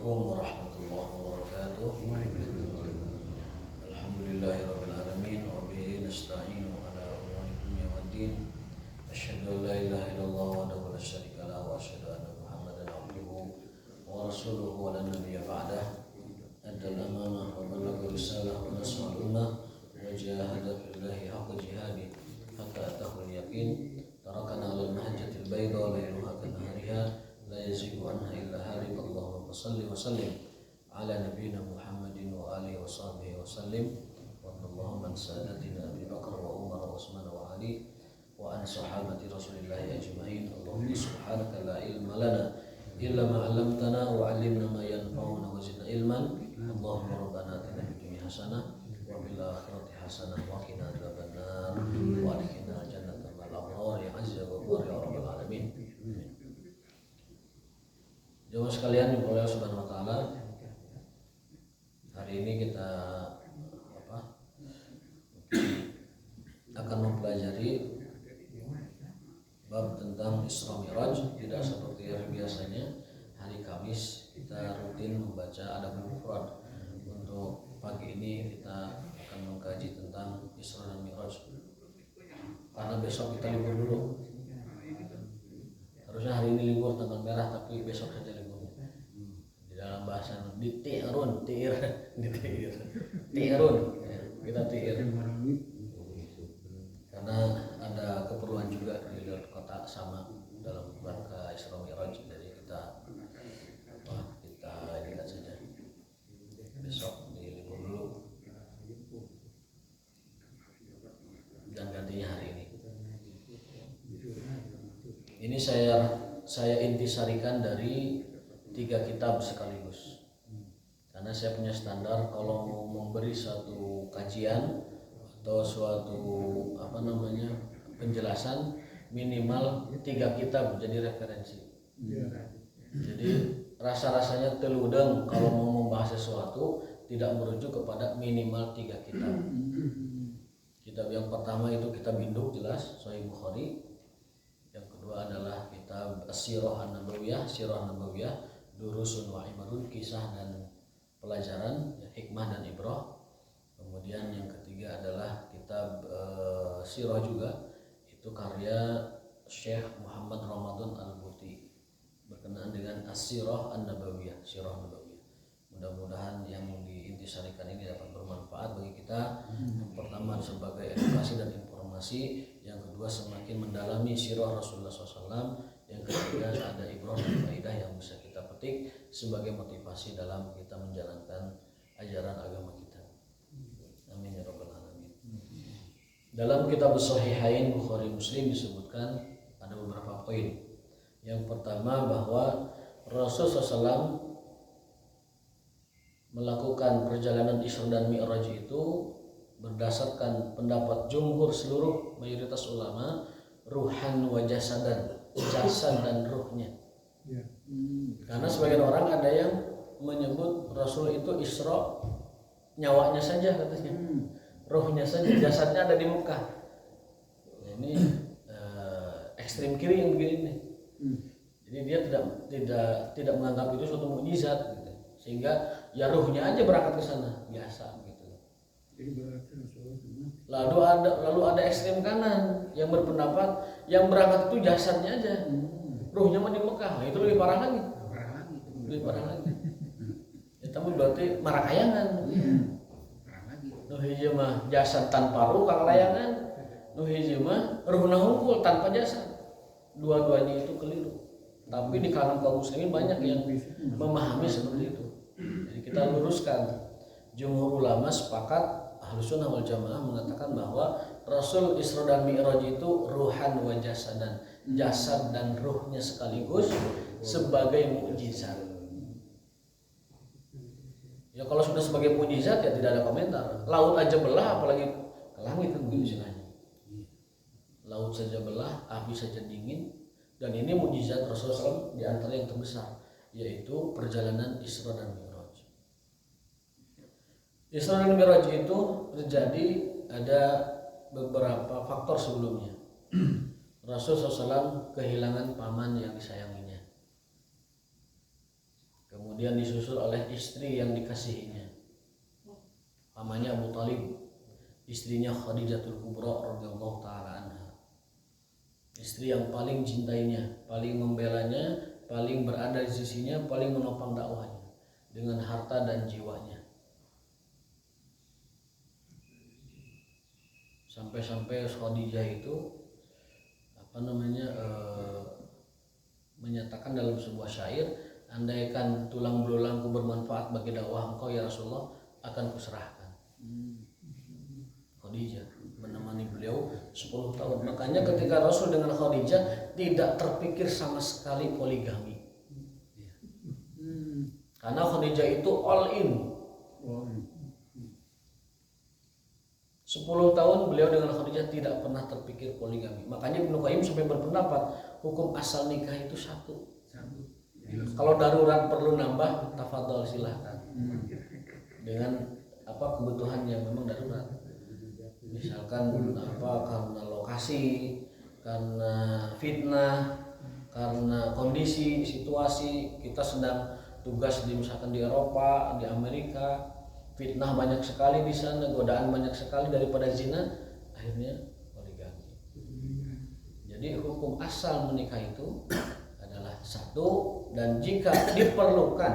Assalamualaikum warahmatullahi wabarakatuh. Alhamdulillahirabbil alamin wa bihi nasta'inu ala umuri dunya waddin. Asyhadu an la ilaha illallah wahdahu la syarika lahu wa asyhadu anna Muhammadan abduhu wa rasuluhu wa la nabiyya ba'dah. Addal amanah wa ballagha risalah wa nasahal ummah wa jahada fillahi haqqa jihadi hatta atahul yaqin. Tarakana 'alal mahajjatil bayda lailuha kanahariha la yazigu anha illa halik. Allahumma salli wa sallim ala nabiyyina Muhammadin wa alihi wa sahbihi wa sallim. Wa Allahumma sadatina Abi Bakar wa Umar wa Utsman wa Ali wa an sahabati Rasulillahi ajma'in. Allahumma subhanaka la ilma lana illa ma 'allamtana wa 'allimna ma yanfa'una wa zidna ilman. Allahumma rabbana atina fid dunya hasanah wa fil akhirati hasanah wa qina adzabannar wa adkhilna jannatal abrar ya azza wa jalla ya rabbal alamin. Jemaah sekalian yang oleh Subhanahu wa taala, hari ini kita akan mempelajari bab tentang Isra Mi'raj. Tidak seperti hari biasanya, hari Kamis kita rutin membaca Adabul Mufrad. Untuk pagi ini kita akan mengkaji tentang Isra dan Mi'raj, karena besok kita libur dulu. Harusnya hari ini libur tanggal merah, tapi besok saja libur. Di dalam bahasa diti'run, kita ti'ir. Karena ada keperluan juga di luar kota sama dalam rangka Isra Mi'raj. Jadi kita lihat saja. Besok di libur dulu dan gantinya hari ini. Ini saya intisarikan dari 3 kitab sekaligus, karena saya punya standar kalau mau memberi suatu kajian atau suatu penjelasan, minimal 3 kitab jadi referensi. Jadi rasa-rasanya teludeng kalau mau membahas sesuatu tidak merujuk kepada minimal 3 kitab. Kitab yang pertama itu kitab induk, jelas Sahih Bukhari. Yang kedua adalah kitab As-Sirah An-Nabawiyah, Sirah Nabawiyah, Durusun wa Ibarun, kisah dan pelajaran, hikmah dan ibrah. Kemudian yang ketiga adalah kitab Sirah juga, itu karya Syekh Muhammad Ramadan Al-Buti, berkenaan dengan As-Sirah An-Nabawiyah, Sirah Nabawiyah. Mudah-mudahan yang diintisarikan ini dapat bermanfaat bagi kita. Yang pertama sebagai edukasi dan informasi, yang kedua semakin mendalami sirah Rasulullah SAW, yang ketiga ada ibrah dan faedah yang bisa kita petik sebagai motivasi dalam kita menjalankan ajaran agama kita. Amin ya rabbal alamin. Dalam kitab Shahihain Bukhari Muslim disebutkan ada beberapa poin. Yang pertama bahwa Rasulullah SAW melakukan perjalanan Isra dan Mi'raj itu berdasarkan pendapat jumhur seluruh mayoritas ulama, ruhan wa jasadan, jasad dan ruhnya. Karena sebagian orang ada yang menyebut Rasul itu Isra nyawanya saja katanya, ruhnya saja, jasadnya ada di Mekah. Ini ekstrem kiri yang begini nih. Jadi dia tidak menganggap itu suatu mukjizat gitu. Sehingga ya ruhnya aja berangkat ke sana biasa gitu. Lalu ada ekstrem kanan yang berpendapat yang berangkat itu jasadnya aja, ruhnya mah di Mekah. Nah, itu lebih parah lagi. Ya, tapi berarti marakayangan. Nu hiji mah jasad tanpa ruh kakalayangan, nu hiji mah ruhna hungkul tanpa jasad. Dua-duanya itu keliru. Tapi di kalangan kaum muslimin banyak yang memahami seperti itu. Jadi kita luruskan, jumhur ulama sepakat, Ahlussunnah wal Jamaah mengatakan bahwa Rasul Isra dan Mi'raj itu ruhan wa jasadan, jasad dan ruhnya sekaligus sebagai mukjizat. Ya kalau sudah sebagai mukjizat ya tidak ada komentar. Laut aja belah, apalagi ke langit kan begitu istilahnya. Laut saja belah, api saja dingin, dan ini mukjizat Rasulullah SAW di antara yang terbesar, yaitu perjalanan Isra dan Mi'raj. Isra dan Mi'raj itu terjadi ada beberapa faktor sebelumnya. Rasulullah SAW kehilangan paman yang disayanginya. Kemudian kemudian disusul oleh istri yang dikasihinya, namanya Abu Talib, istrinya Khadijatul Kubra radhiyallahu taala anha, istri yang paling cintainya, paling membelanya, paling berada di sisinya, paling menopang dakwahnya dengan harta dan jiwanya. Sampai-sampai Khadijah itu menyatakan dalam sebuah syair, andaikan tulang belulangku bermanfaat bagi dakwah engkau ya Rasulullah, akan kuserahkan. Khadijah menemani beliau 10 tahun. Makanya ketika Rasul dengan Khadijah tidak terpikir sama sekali poligami. Karena Khadijah itu all in. 10 tahun beliau dengan Khadijah tidak pernah terpikir poligami. Makanya Ibnu Qayyim sampai berpendapat hukum asal nikah itu satu. Kalau darurat perlu nambah, tafadhol silahkan. Dengan kebutuhan yang memang darurat. Misalkan karena lokasi, karena fitnah, karena kondisi, situasi, kita sedang tugas misalkan di Eropa, di Amerika, fitnah banyak sekali di sana, godaan banyak sekali daripada zina, akhirnya poligami. Jadi hukum asal menikah itu adalah satu, dan jika diperlukan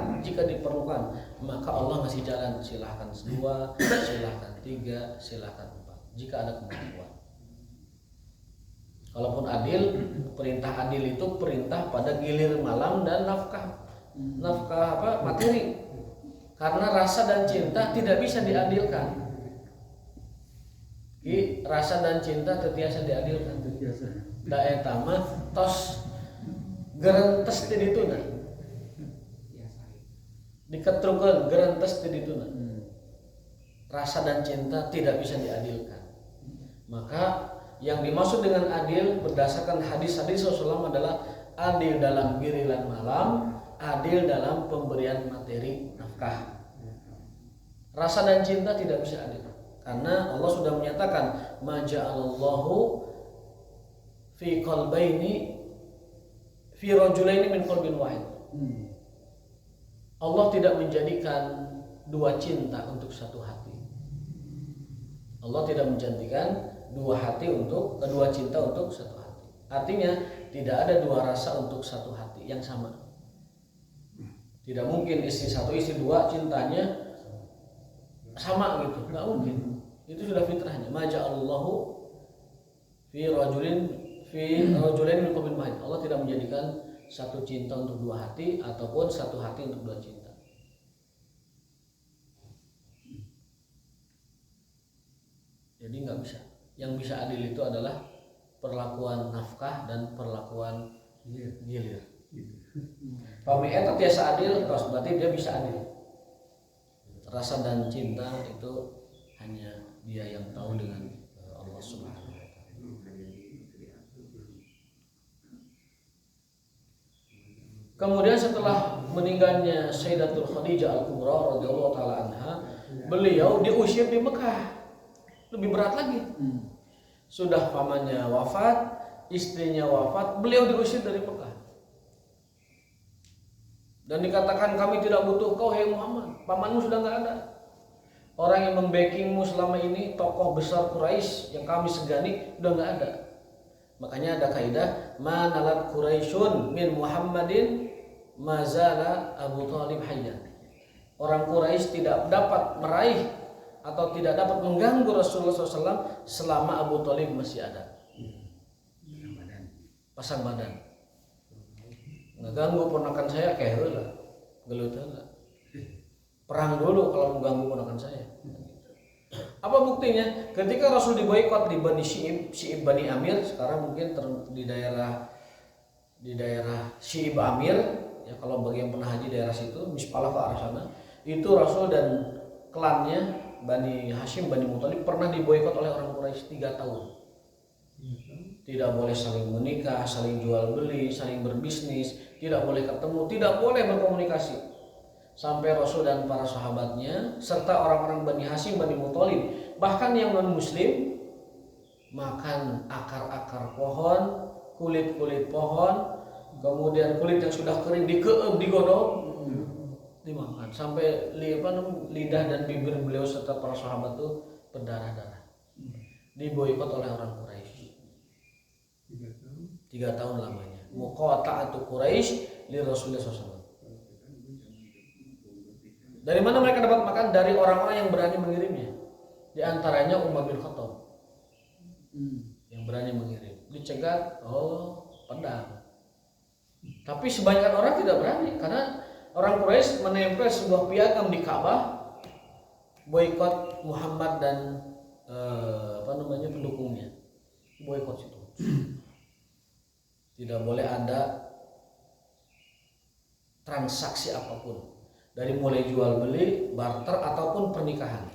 maka Allah ngasih jalan, silahkan 2, silahkan 3, silahkan 4 jika ada kemampuan. Kalaupun adil, perintah adil itu perintah pada gilir malam dan nafkah materi. Karena rasa dan cinta tidak bisa diadilkan. Rasa dan cinta tetiasa diadilkan. Da eta mah tos gerentes ti dituna. Diketrukeun gerentes ti dituna. Rasa dan cinta tidak bisa diadilkan. Maka yang dimaksud dengan adil berdasarkan hadis-hadis Rasulullah adalah adil dalam giliran malam, adil dalam pemberian materi nafkah. Rasa dan cinta tidak bisa adil, karena Allah sudah menyatakan ma ja'alallahu fi qalbaini fi rajulaini min qalbin wahid. Allah tidak menjadikan 2 cinta untuk satu hati. Allah tidak menjadikan 2 cinta untuk satu hati. Artinya tidak ada 2 rasa untuk satu hati yang sama. Tidak mungkin istri 1, istri 2 cintanya sama gitu, nggak mungkin. Itu sudah fitrahnya. Ma ja'alallahu fi rajulain min qalbin wahid. Allah tidak menjadikan satu cinta untuk 2 hati ataupun satu hati untuk 2 cinta. Jadi nggak bisa. Yang bisa adil itu adalah perlakuan nafkah dan perlakuan gilir. Pami eta tiasa adil, berarti dia bisa adil. Rasa dan cinta itu hanya dia yang tahu dengan Allah Subhanahu wa taala. Kemudian setelah meninggalnya Sayyidatul Khadijah Al-Kubra radhiyallahu taala anha, beliau diusir di Mekah. Lebih berat lagi. Sudah pamannya wafat, istrinya wafat, beliau diusir dari Mekah. Dan dikatakan kami tidak butuh kau, hai Muhammad, pamanmu sudah nggak ada. Orang yang membackingmu selama ini, tokoh besar Quraisy yang kami segani, udah nggak ada. Makanya ada kaidah manalat Quraisyun min Muhammadin mazala Abu Talib hayya. Orang Quraisy tidak dapat meraih atau tidak dapat mengganggu Rasulullah SAW selama Abu Talib masih ada. Pasang badan. Ngeganggu ponakan saya kayak heula, gelut heula. Perang dulu kalau mengganggu ponakan saya. Apa buktinya? Ketika Rasul diboikot di Bani Syi'ib Bani Amir, sekarang mungkin di daerah Syi'ib Amir, ya kalau bagi yang pernah haji daerah situ, Mispalah ke arah sana, itu Rasul dan klannya Bani Hashim, Bani Muthalib pernah diboikot oleh orang Quraisy 3 tahun. Tidak boleh saling menikah, saling jual beli, saling berbisnis, tidak boleh ketemu, tidak boleh berkomunikasi. Sampai Rasul dan para sahabatnya serta orang-orang Bani Hashim, Bani Muthalib, bahkan yang non-muslim, makan akar-akar pohon, kulit-kulit pohon, kemudian kulit yang sudah kering dikeum, digodok, dimakan sampai lidah dan bibir beliau serta para sahabat tuh berdarah-darah. Diboikot oleh orang Quraisy. 3 tahun lamanya. Muqata'atu Quraisy li Rasulullah SAW. Dari mana mereka dapat makan? Dari orang-orang yang berani mengirimnya. Di antaranya Umar bin Khattab. Yang berani mengirim. Dicegat, pedang. Tapi sebanyak orang tidak berani karena orang Quraisy menempel sebuah piagam di Ka'bah boikot Muhammad dan pendukungnya. Boikot situ. Tidak boleh ada transaksi apapun, dari mulai jual beli, barter ataupun pernikahan.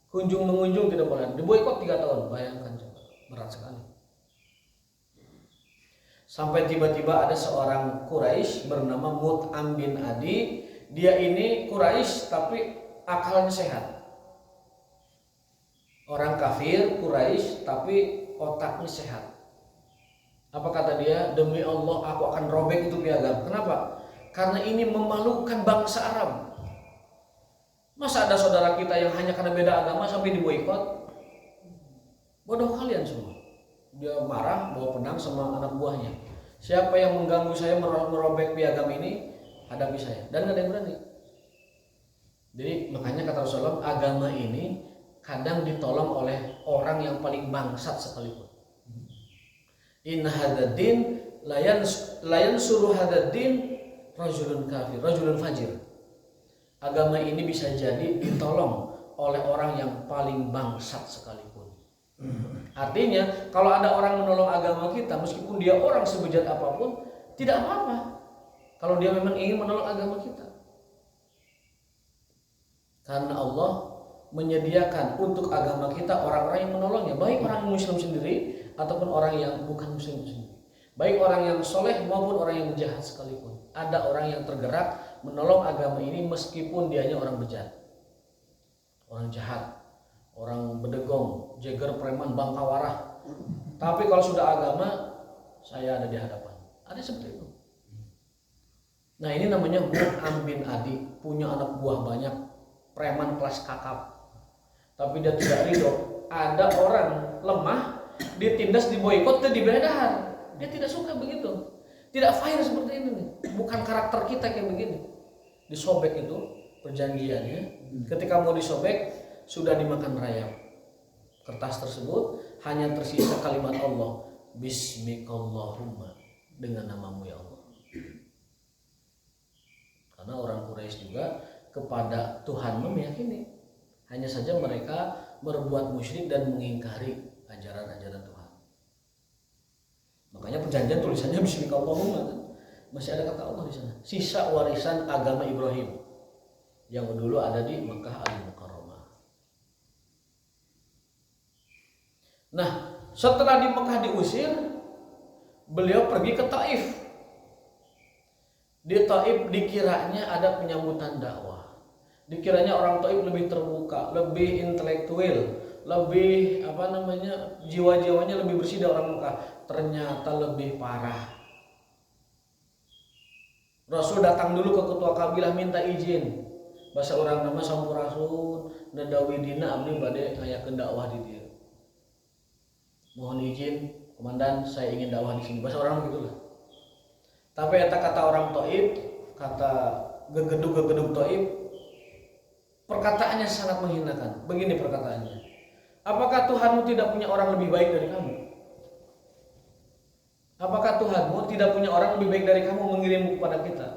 Kunjung mengunjung tidak boleh. Diboikot 3 tahun. Bayangkan coba, berat sekali. Sampai tiba-tiba ada seorang Quraisy bernama Mut'am bin Adi. Dia ini Quraisy tapi akalnya sehat. Orang kafir Quraisy tapi otaknya sehat. Apa kata dia? Demi Allah aku akan robek itu piagam. Kenapa? Karena ini memalukan bangsa Arab. Masa ada saudara kita yang hanya karena beda agama sampai diboikot? Bodoh kalian semua. Dia marah, bawa pedang sama anak buahnya. Siapa yang mengganggu saya merobek piagam ini, hadapi saya. Dan gak ada yang berani. Jadi makanya kata Rasulullah, agama ini kadang ditolong oleh orang yang paling bangsat sekalipun. Inna hadzal-din layan suruh hadzal-din rajulun kafir, rajulun fajir. Agama ini bisa jadi ditolong oleh orang yang paling bangsat sekalipun. Artinya kalau ada orang menolong agama kita, meskipun dia orang sebejat apapun, tidak apa-apa kalau dia memang ingin menolong agama kita. Karena Allah menyediakan untuk agama kita orang-orang yang menolongnya, baik orang muslim sendiri ataupun orang yang bukan muslim sendiri, baik orang yang soleh maupun orang yang jahat sekalipun. Ada orang yang tergerak menolong agama ini meskipun dianya orang bejat, orang jahat, orang bedegong, jeger, preman, bangkawarah. Tapi kalau sudah agama, saya ada di hadapan. Ada seperti itu. Nah ini namanya Mut'am bin Adi, punya anak buah banyak, preman kelas kakap. Tapi dia tidak ridho. Ada orang lemah, ditindas, diboikot, dan diberi dahar. Dia tidak suka begitu. Tidak fair seperti ini. Bukan karakter kita kayak begini. Disobek itu perjanjiannya. Ketika mau disobek, sudah dimakan rayap. Kertas tersebut hanya tersisa kalimat Allah, Bismikallahumma, dengan namamu ya Allah. Karena orang Quraisy juga kepada Tuhan meyakini. Hanya saja mereka berbuat musyrik dan mengingkari ajaran-ajaran Tuhan. Makanya perjanjian tulisannya Bismikallahumma kan? Masih ada kata Allah di sana. Sisa warisan agama Ibrahim yang dulu ada di Mekah Al-Mukarramah. Nah, setelah di Mekah diusir, beliau pergi ke Taif. Di Taif dikiranya ada penyambutan dakwah. Dikiranya orang Taif lebih terbuka, lebih intelektual, lebih jiwa-jiwanya lebih bersih dari orang Mekah. Ternyata lebih parah. Rasul datang dulu ke ketua kabilah minta izin. Bahasa orang nama sampurasun nadawi dina abdi bade ngayakeun dakwah di dieu. Mohon izin komandan, saya ingin dakwah di sini. Bahasa orang begitulah. Tapi eta kata orang Taif, kata gegedug Taif, perkataannya sangat menghinakan. Begini perkataannya. Apakah Tuhanmu tidak punya orang lebih baik dari kamu? Apakah Tuhanmu tidak punya orang lebih baik dari kamu mengirimmu kepada kita?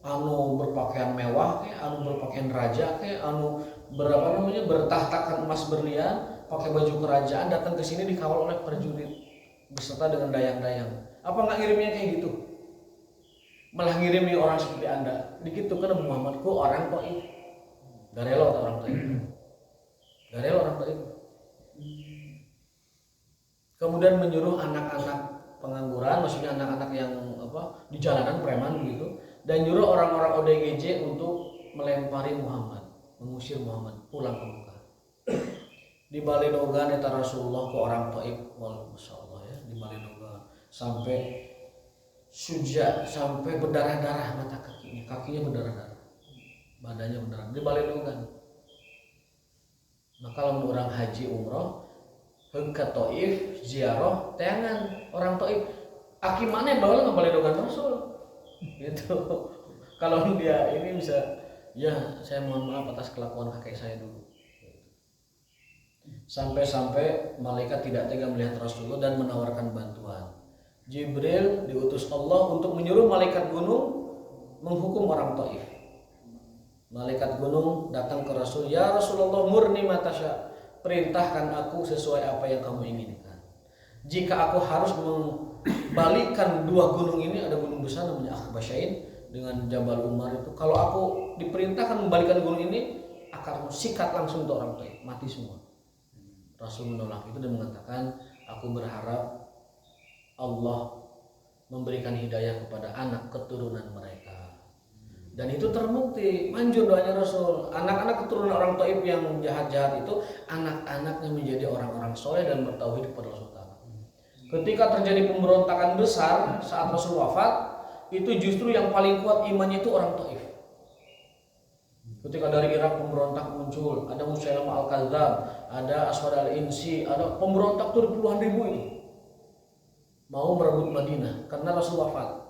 Anu berpakaian mewah, anu berpakaian raja, anu bertahtakan emas berlian, pakai baju kerajaan, datang ke sini dikawal oleh prajurit beserta dengan dayang-dayang. Apa nggak ngirimnya kayak gitu? Malah ngirimnya orang seperti Anda. Begitu kan Muhammadku orang Taif. Gak rela orang Taif. Gak rela orang Taif. Kemudian menyuruh anak-anak pengangguran, maksudnya anak-anak yang di jalanan preman begitu, dan nyuruh orang-orang ODGJ untuk melempari Muhammad, mengusir Muhammad pulang ke Mekah. Di Baledogan eta Rasulullah ke orang Taif, masya Allah ya, di Baledogan sampai suja, sampai berdarah-darah mata kakinya berdarah-darah. badannya beneran dibaledogan. Maka lamun orang haji umroh heug ka Taif ziarah teangan orang Taif aki mana baheula ngabaledogan Rasul gitu. Kalau dia ini bisa ya saya mohon maaf atas kelakuan kakek saya dulu. Sampai-sampai malaikat tidak tega melihat Rasulullah dan menawarkan bantuan. Jibril diutus Allah untuk menyuruh malaikat gunung menghukum orang Taif. Malaikat gunung datang ke Rasul, ya Rasulullah murni matasya, perintahkan aku sesuai apa yang kamu inginkan. Jika aku harus membalikkan dua gunung ini, ada gunung besar namanya Akhbasyain dengan Jabal Umar itu, kalau aku diperintahkan membalikkan gunung ini, akan sikat langsung untuk orang Taif, mati semua. Rasul menolak itu dan mengatakan, aku berharap Allah memberikan hidayah kepada anak keturunan mereka. Dan itu terbukti, manjur doanya Rasul. Anak-anak keturunan orang Taif yang jahat-jahat itu, anak-anaknya menjadi orang-orang soleh dan bertauhid kepada Allah Ta'ala. Ketika terjadi pemberontakan besar saat Rasul wafat, itu justru yang paling kuat imannya itu orang Taif. Ketika dari Irak pemberontak muncul, ada Musailamah Al-Kadzdzab, ada Aswad Al-Insi, ada pemberontak tuh puluhan ribu itu mau merebut Madinah karena Rasul wafat.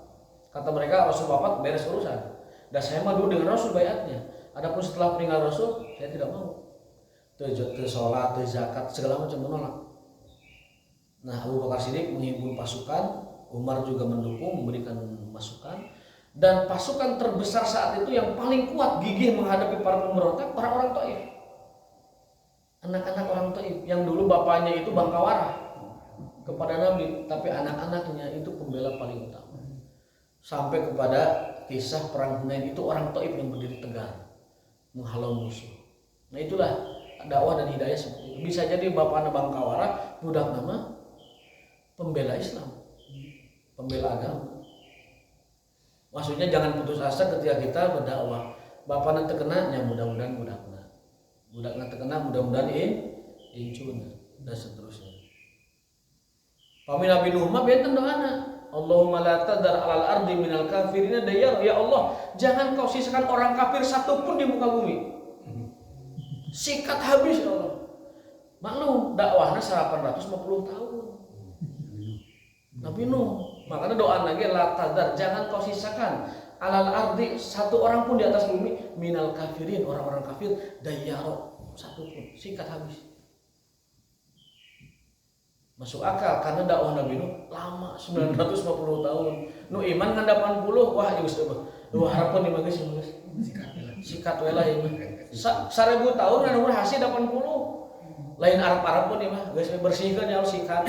Kata mereka Rasul wafat beres urusan. Dan saya mah dulu dengan Rasul bayatnya. Adapun setelah meninggal Rasul, saya tidak mau. Teu salat, teu zakat, segala macam menolak. Nah, Abu Bakar Siddiq menghimpun pasukan, Umar juga mendukung, memberikan masukan. Dan pasukan terbesar saat itu yang paling kuat gigih menghadapi para pemberontak orang-orang Taif. Anak-anak orang Taif yang dulu bapaknya itu bangkawarah kepada Nabi, tapi anak-anaknya itu pembela paling utama. Sampai kepada kisah perang Hunain itu orang Taif yang berdiri tegar menghalau musuh. Nah itulah dakwah dan hidayah seperti itu. Bisa jadi bapak anak bangkawara, budak nama pembela Islam, pembela agama. Maksudnya jangan putus asa ketika kita berdakwah. Bapak nanti kena, ya mudah-mudahan budakna. Budak nanti kena, mudah-mudahan incuna dan seterusnya. Pami Nabi Nuh mah benten doana. Allahumma la tadar alal ardi minal kafirina dayar. Ya Allah, jangan kau sisakan orang kafir satupun di muka bumi. Sikat habis ya Allah. Maklum dakwahnya 850 tahun. Nabi Nuh, makanya doa lagi la tadar, jangan kau sisakan alal ardi satu orang pun di atas bumi minal kafirin, orang-orang kafir dayar satupun, sikat habis. Masuk akal karena dakwah Nabi Nuh lama 950 tahun. Nu iman kan 80, wah ya geus eueuh. Nu harapan di geus geus. Sikat we lah ieu mah. 1000 tahun anu berhasil 80. Lain Arab-Arab pun ieu mah geus bersihkeun ya sikat.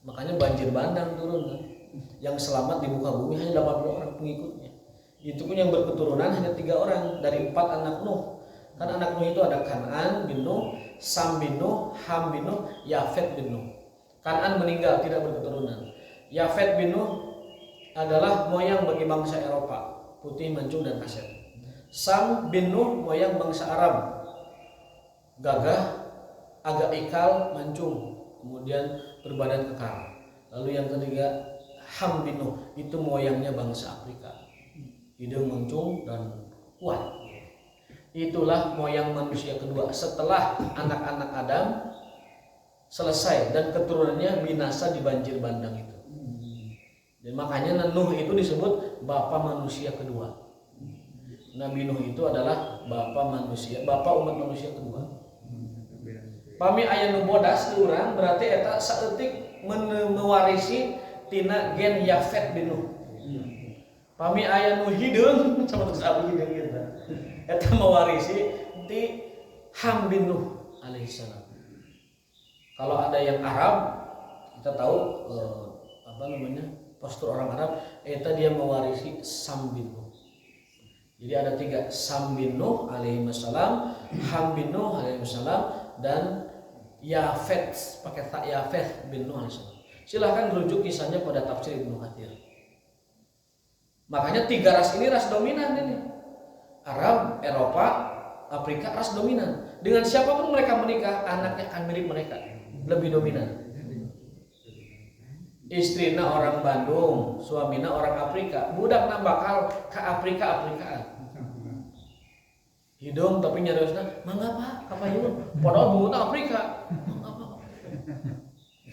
Makanya banjir bandang turun kan. Yang selamat di muka bumi hanya 80 orang pengikutnya. Itu pun yang berketurunan hanya 3 orang dari 4 anak Nuh. Kan anak Nuh itu ada Kan'an bin Nuh, Sam bin Nuh, Ham bin Nuh, Yafet bin Nuh. Kan'an meninggal tidak berketurunan. Yafet bin Nuh adalah moyang bagi bangsa Eropa, putih, mancung dan kaset. Sam bin Nuh moyang bangsa Arab, gagah, agak ikal, mancung, kemudian berbadan kekar. Lalu yang ketiga Ham bin Nuh itu moyangnya bangsa Afrika, hidung mancung dan kuat. Itulah moyang manusia kedua setelah anak-anak Adam selesai dan keturunannya binasa di banjir bandang itu. Dan makanya Nuh itu disebut bapak manusia kedua. Nabi Nuh itu adalah bapak manusia, bapak umat manusia kedua. Pami aya nu bodas ti urang berarti eta saeutik mewarisi tina gen Yafet bin Nuh. Pami aya nu hideung sama terus abi hideung eta. Eta mewarisi di Ham bin Nuh alaihissalam. Kalau ada yang Arab, kita tahu postur orang Arab, eta dia mewarisi Sam bin Nuh. Jadi ada 3, Sam bin Nuh alaihissalam, Ham bin Nuh alaihissalam, dan Yafet pakai tak Yafet bin Nuh alaihissalam. Silahkan rujuk kisahnya pada tafsir Ibnu Katsir. Makanya 3 ras ini ras dominan ini. Arab, Eropa, Afrika ras dominan. Dengan siapapun mereka menikah, anaknya akan milik mereka, lebih dominan. Istrina orang Bandung, suamina orang Afrika, budakna bakal ke Afrikaan. hidung tapi nyariosna mangga Pak kapayun padahal bungutna Afrika mangga Pak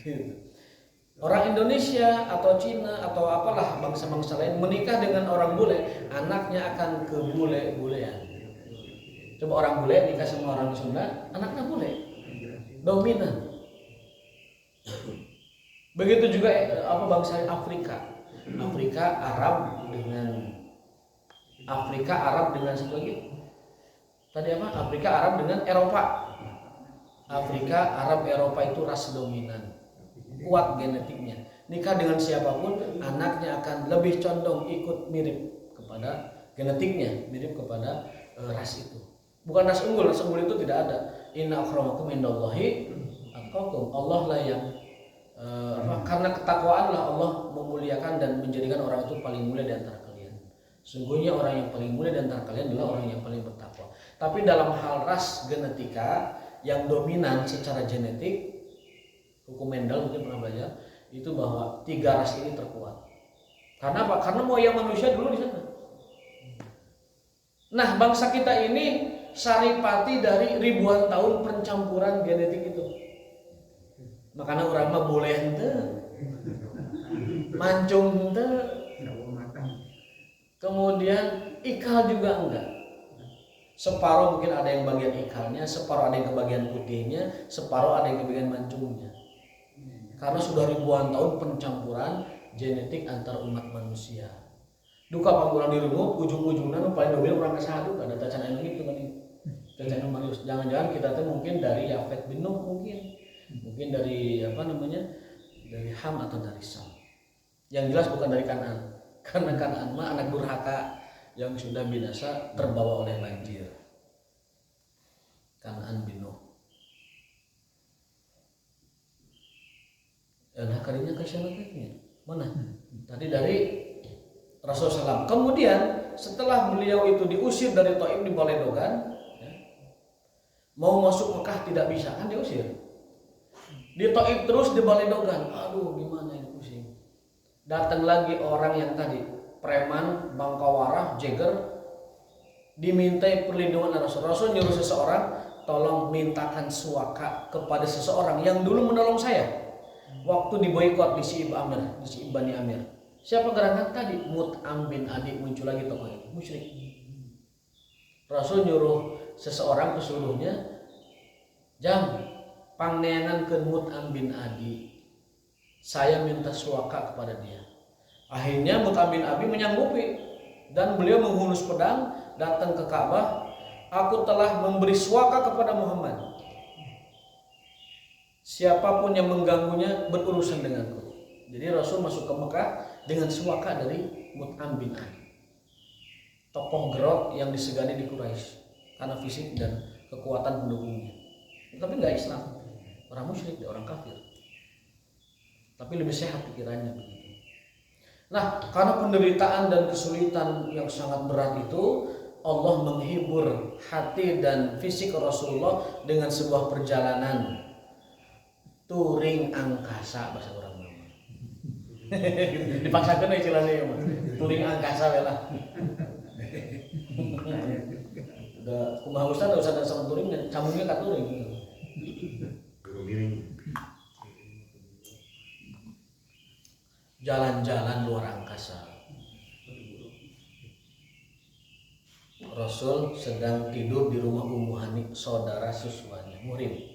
gitu. Orang Indonesia atau Cina atau apalah bangsa-bangsa lain menikah dengan orang bule, anaknya akan ke bule-bulean. Coba orang bule nikah sama orang Sunda, anaknya bule, dominan. Begitu juga bangsa Afrika, Afrika Arab dengan satu lagi. Tadi apa? Afrika Arab dengan Eropa. Afrika Arab Eropa itu ras dominan. Kuat genetiknya. Nikah dengan siapapun, anaknya akan lebih condong ikut mirip kepada genetiknya, mirip kepada ras itu. Bukan ras unggul itu tidak ada. Inna akramakum indallahi atqakum. Allah lah yang karena ketakwaanlah Allah memuliakan dan menjadikan orang itu paling mulia di antara kalian. Sungguhnya orang yang paling mulia di antara kalian adalah orang yang paling bertakwa. Tapi dalam hal ras genetika yang dominan secara genetik, hukum Mendel mungkin pernah belajar itu bahwa 3 ras ini terkuat. Karena apa? Karena moyang manusia dulu di sana. Nah, bangsa kita ini saripati dari ribuan tahun pencampuran genetik itu. Makanya orang mah boleh henteu, mancung henteu, kemudian ikal juga enggak. Separuh mungkin ada yang bagian ikalnya, separuh ada yang kebagian putihnya, separuh ada yang kebagian mancungnya. Karena sudah ribuan tahun pencampuran genetik antar umat manusia. Duka panggulan dirungut, ujung-ujungnya paling dominan orang kesahadu, ada tacan anu gitu kan ini. Tacan Marius. Jangan-jangan kita tuh mungkin dari Yafet bin Nuh mungkin dari dari Ham atau dari Sam. Yang jelas bukan dari Kanaan. Karena Kanaan mah anak durhaka yang sudah binasa terbawa oleh banjir. Kanaan bin Nuh. Nah kalinya ke siapa mana? Tadi dari Rasulullah SAW. Kemudian setelah beliau itu diusir dari Taif di Baledogan, mau masuk Mekah tidak bisa kan diusir. Di Taif terus di Baledogan. Aduh gimana ini pusing. Datang lagi orang yang tadi preman, bangkawarah, jeger, dimintai perlindungan Rasul. Rasul nyuruh seseorang, tolong mintakan suaka kepada seseorang yang dulu menolong saya. Waktu diboikot di Syi'ib Bani Amir. Siapa gerakan tadi? Mut'am bin Adi muncul lagi tokoh itu, musyrik. Rasul nyuruh seseorang ke seluruhnya, jam pangneangan ke Mut'am bin Adi. Saya minta suaka kepada dia. Akhirnya Mut'am bin Adi menyanggupi dan beliau menghunus pedang datang ke Ka'bah. Aku telah memberi suaka kepada Muhammad. Siapapun yang mengganggunya berurusan denganku. Jadi Rasul masuk ke Mekah dengan suaka dari Mut'am bin Adi, tokoh gerok yang disegani di Quraisy karena fisik dan kekuatan pendukungnya. Tapi nggak Islam, orang musyrik, orang kafir. Tapi lebih sehat pikirannya begitu. Nah, karena penderitaan dan kesulitan yang sangat berat itu, Allah menghibur hati dan fisik Rasulullah dengan sebuah perjalanan touring angkasa bahasa orang nama. Dipaksakan istilahnya ya, touring angkasa lah. Udah kumaha ustad sama touring, sambungnya ka touring. Jalan-jalan luar angkasa. Rasul sedang tidur di rumah Ummu Hani, saudara susuannya, muhrim.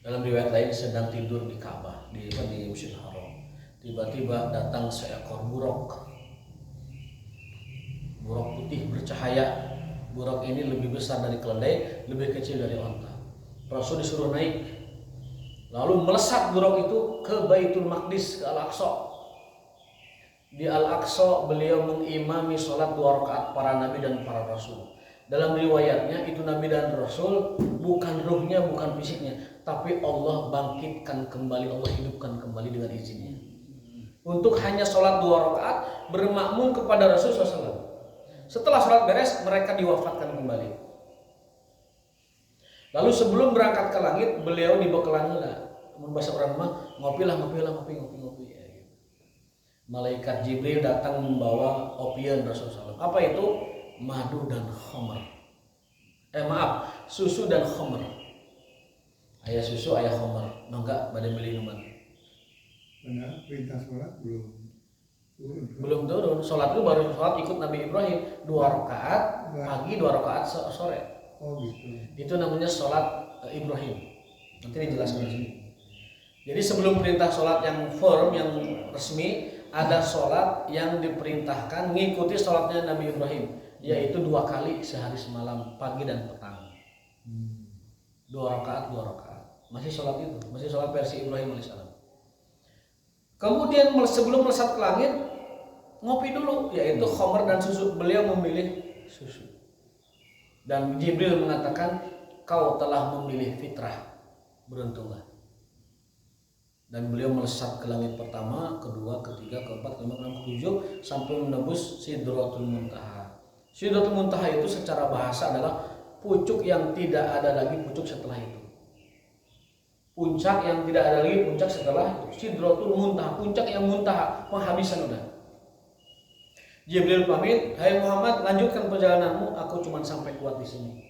Dalam riwayat lain sedang tidur di Ka'bah, di Masjidil Haram. Tiba-tiba datang seekor buruk. Buruk putih bercahaya. Buruk ini lebih besar dari keledai, lebih kecil dari onta. Rasul disuruh naik. Lalu melesat buruk itu ke Baitul Maqdis, ke Al-Aqsa. Di Al-Aqsa beliau mengimami sholat 2 rakaat para nabi dan para rasul. Dalam riwayatnya itu nabi dan rasul bukan ruhnya, bukan fisiknya, tapi Allah bangkitkan kembali, Allah hidupkan kembali dengan izinnya. Untuk hanya sholat 2 rakaat bermakmum kepada Rasul SAW. Setelah sholat beres mereka diwafatkan kembali. Lalu sebelum berangkat ke langit beliau dibekalan heula. Bahasa orang mah ngopi. Malaikat Jibril datang membawa opium Rasulullah SAW. Apa itu? Madu dan khamr. susu dan khamr. Ayah susu, ayah khamr. Mangga pada milih mana? Karena perintah sholat belum turun. Belum turun. Sholat itu baru sholat ikut Nabi Ibrahim 2 rakaat pagi, 2 rakaat sore. Oh gitu. Itu namanya sholat Ibrahim. Nanti dijelaskan di sini. Jadi sebelum perintah sholat yang firm, yang resmi, ada sholat yang diperintahkan mengikuti sholatnya Nabi Ibrahim, yaitu 2 kali sehari semalam, pagi dan petang. 2 rakaat, 2 rakaat. Masih sholat itu, masih sholat versi Ibrahim alaihissalam. Kemudian sebelum melesat ke langit, ngopi dulu, yaitu khamr dan susu. Beliau memilih susu. Dan Jibril mengatakan, kau telah memilih fitrah, beruntunglah. Dan beliau melesat ke langit pertama, kedua, ketiga, keempat, kelima, keenam, ketujuh, sampai menembus Sidratul Muntaha. Sidratul Muntaha itu secara bahasa adalah pucuk yang tidak ada lagi pucuk setelah itu. Puncak yang tidak ada lagi puncak setelah itu. Sidratul Muntaha, puncak yang muntaha, penghabisan udah. Jibril pamit, hai Muhammad, lanjutkan perjalananmu, aku cuma sampai kuat di sini.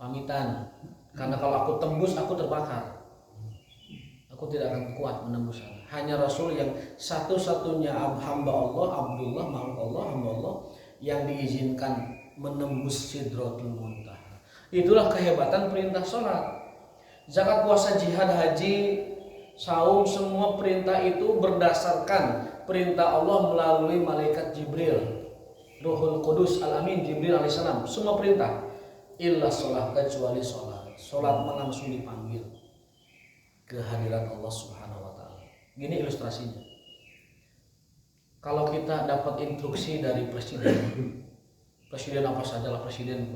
Pamitan, karena kalau aku tembus aku terbakar. Aku tidak akan kuat menembus sana. Hanya Rasul yang satu-satunya hamba Allah, Abdullah, makhluk Allah, hamba Allah yang diizinkan menembus Sidratul Muntaha. Itulah kehebatan perintah sholat. Zakat, puasa, jihad, haji, saum, semua perintah itu berdasarkan perintah Allah melalui malaikat Jibril, Ruhul Qudus Al-Amin Jibril alaihissalam. Semua perintah illa sholat, kecuali sholat. Sholat langsung dipanggil kehadiran Allah Subhanahu wa Ta'ala. Gini ilustrasinya. Kalau kita dapat instruksi dari presiden apa saja lah, presiden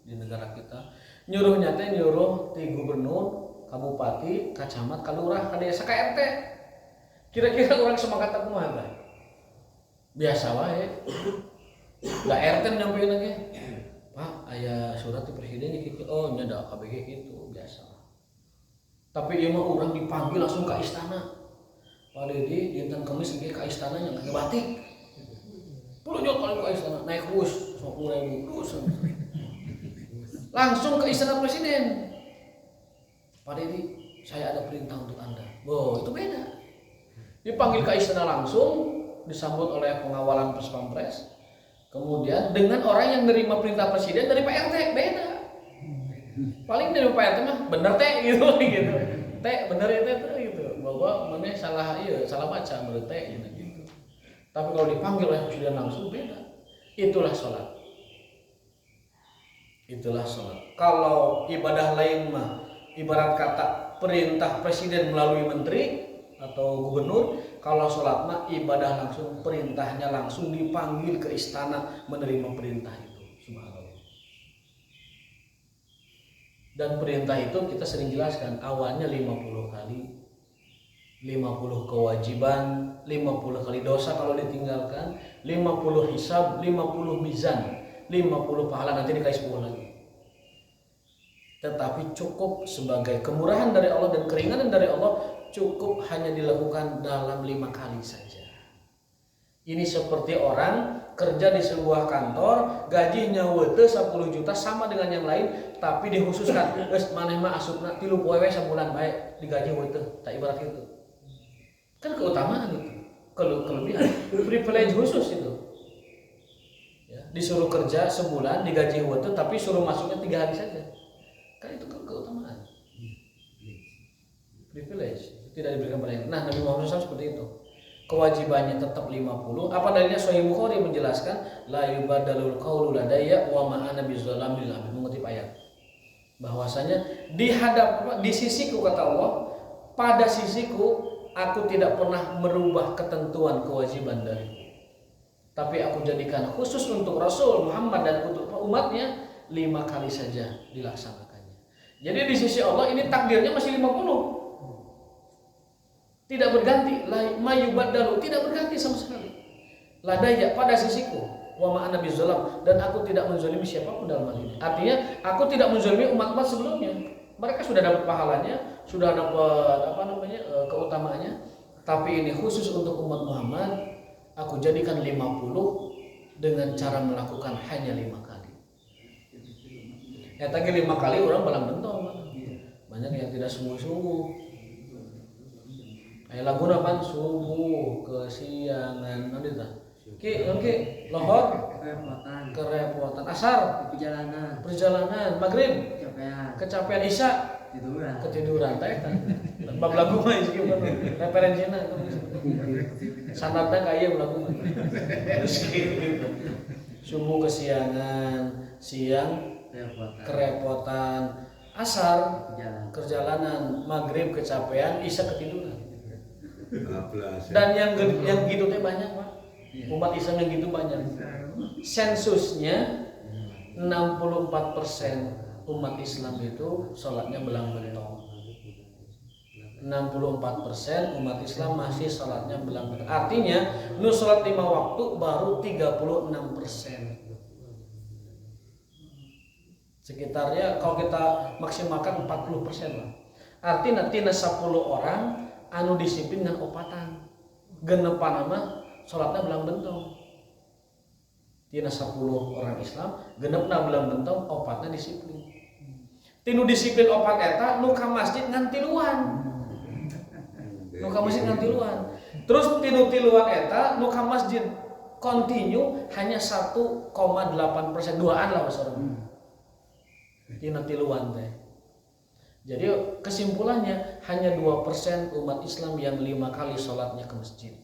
di negara kita, nyuruhnya teh nyuruh ti gubernur, kabupati, kacamat, kalurah, kadesa, KRT. Kira-kira orang semangat aku mah apa? Biasa wae. Lah RT nyampein lagi. Pak, aya surat ti presiden kitu. Oh, nya da KBG gitu, biasa. Tapi ieu mah urang dipanggil langsung ke istana. Pak Dedi dinten Kamis ge ka istana nya kage batik. Puluh kali ke istana naik bus 50.000 bus. Langsung ke istana presiden. Pak Dedi, saya ada perintah untuk Anda. Wow, itu beda. Dipanggil ke istana langsung, disambut oleh pengawalan pas pampres. Kemudian dengan orang yang nerima perintah presiden dari Pak RT, beda. Paling dari Pak RT mah bener teh gitu. Teh bener ya teh gitu. Bahwa mana salah baca menurut teh gitu. Tapi kalau dipanggil oleh presiden langsung beda. Itulah sholat. Itulah sholat. Kalau ibadah lain mah ibarat kata perintah presiden melalui menteri atau gubernur, kalau sholat mah ibadah langsung, perintahnya langsung dipanggil ke istana menerima perintah itu. Subhanallah. Dan perintah itu kita sering jelaskan, awalnya 50 kali, 50 kewajiban, 50 kali dosa kalau ditinggalkan, 50 hisab, 50 mizan, 50 pahala, nanti dikasih 10 lagi. Tetapi cukup sebagai kemurahan dari Allah dan keringanan dari Allah, cukup hanya dilakukan dalam 5 kali saja. Ini seperti orang kerja di sebuah kantor, gajinya wete 10 juta sama dengan yang lain, tapi dikhususkan geus maneh mah asupna 3 poe sebulan bae digaji wete, tak ibarat itu. Kan keutamaan itu, kelebihan, privilege khusus itu. Ya, disuruh kerja sebulan digaji wete tapi suruh masuknya 3 hari saja. Kan itu keutamaan, privilege, tidak diberikan pada yang. Nah, Nabi Muhammad SAW seperti itu. Kewajibannya tetap 50. Apa dalilnya? Sahih Bukhari menjelaskan la yubadalul qaulu ladayya wa ma ana bizzalamil abid, mengutip ayat. Bahwasanya di sisiku, kata Allah, pada sisiku aku tidak pernah merubah ketentuan kewajiban dariku. Tapi aku jadikan khusus untuk Rasul Muhammad dan untuk umatnya 5 kali saja dilaksanakan. Jadi di sisi Allah ini takdirnya masih 50. Tidak berganti, mayubadalu, tidak berganti sama sekali. Ladaya, pada sisiku, wa ma ana bizzalam, dan aku tidak menzalimi siapapun dalam hal ini. Artinya aku tidak menzalimi umat-umat sebelumnya. Mereka sudah dapat pahalanya, sudah dapat keutamaannya. Tapi ini khusus untuk umat Muhammad, aku jadikan 50 dengan cara melakukan hanya 5 kali. Eta ge 5 kali orang balang bentong. Banyak yang tidak sungguh-sungguh. Aya laguna pan subuh kesiangan nanti tah. Ki lohor kerepotan asar perjalanan maghrib kecapean isya ketiduran teh eta. Bab lagu mah ieu referensina sanadna ka ieu lagu mah. Subuh kesiangan, siang kerepotan, asar kerjalanan, maghrib kecapean, isya ketiduran. Dan yang gitu teh banyak Pak. Umat Islam yang gitu banyak. Sensusnya 64% umat Islam itu sholatnya belang bentong. 64% umat Islam masih sholatnya belang bentong. Artinya nu sholat 5 waktu baru 36%. Sekitarnya kalau kita maksimalkan 40% lah. Artinya tina 10 orang anu disiplin dengan opatan. Genepan mah sholatnya belang bentong. Tina 10 orang Islam genepna belang bentong opatnya disiplin. Tinu disiplin opat eta nu ka masjid ngan tiluan. Nu ka masjid ngan tiluan. Terus tinu tiluan eta nu ka masjid continue hanya 1,8%, duaan lah maksudnya. Tina tiluan teh. Jadi kesimpulannya hanya 2% umat Islam yang 5 kali sholatnya ke masjid.